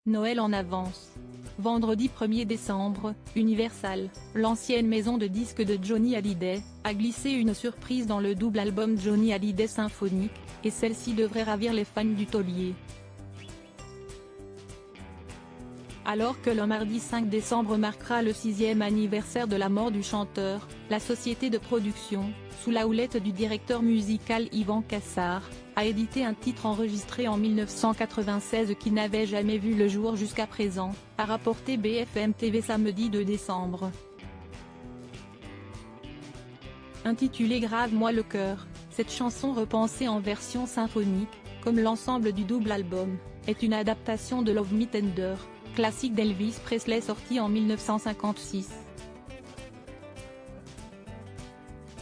Noël en avance. Vendredi 1er décembre, Universal, l'ancienne maison de disques de Johnny Hallyday, a glissé une surprise dans le double album Johnny Hallyday Symphonique, et celle-ci devrait ravir les fans du taulier. Alors que le mardi 5 décembre marquera le 6e anniversaire de la mort du chanteur, la société de production, sous la houlette du directeur musical Ivan Cassar, a édité un titre enregistré en 1996 qui n'avait jamais vu le jour jusqu'à présent, a rapporté BFM TV samedi 2 décembre. Intitulée Grave-moi le cœur, cette chanson repensée en version symphonique, comme l'ensemble du double album, est une adaptation de Love Me Tender, classique d'Elvis Presley sorti en 1956.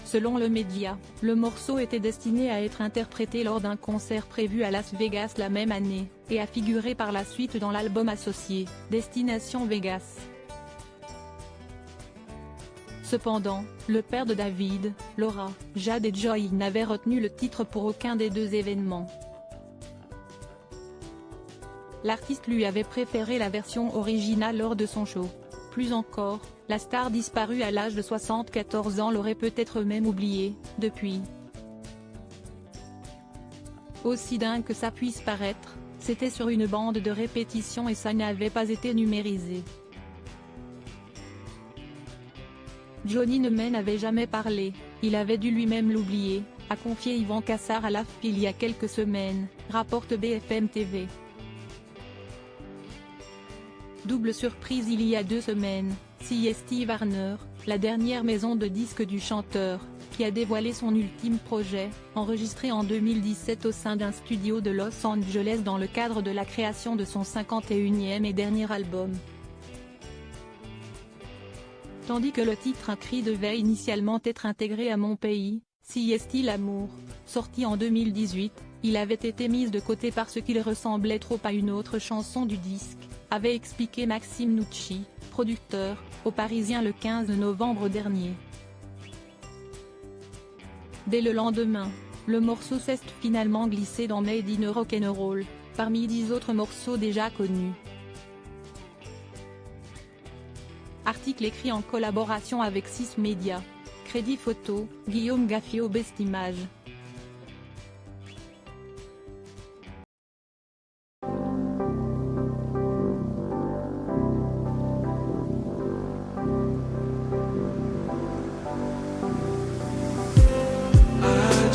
Selon le média, le morceau était destiné à être interprété lors d'un concert prévu à Las Vegas la même année, et à figurer par la suite dans l'album associé, Destination Vegas. Cependant, le père de David, Laura, Jade et Joy n'avait retenu le titre pour aucun des deux événements. L'artiste lui avait préféré la version originale lors de son show. Plus encore, la star disparue à l'âge de 74 ans l'aurait peut-être même oublié, depuis. Aussi dingue que ça puisse paraître, c'était sur une bande de répétition et ça n'avait pas été numérisé. Johnny n'avait jamais parlé, il avait dû lui-même l'oublier, a confié Ivan Cassar à l'AFP il y a quelques semaines, rapporte BFM TV. Double surprise il y a 2 semaines, CST Warner, la dernière maison de disques du chanteur, qui a dévoilé son ultime projet, enregistré en 2017 au sein d'un studio de Los Angeles dans le cadre de la création de son 51e et dernier album. Tandis que le titre Un cri devait initialement être intégré à Mon pays, CST L'amour, sorti en 2018, il avait été mis de côté parce qu'il ressemblait trop à une autre chanson du disque, avait expliqué Maxime Nucci, producteur, au Parisien le 15 novembre dernier. Dès le lendemain, le morceau s'est finalement glissé dans Made in Rock'n'Roll, parmi 10 autres morceaux déjà connus. Article écrit en collaboration avec 6 médias. Crédit photo, Guillaume Gaffio Best Image.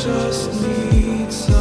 Just need some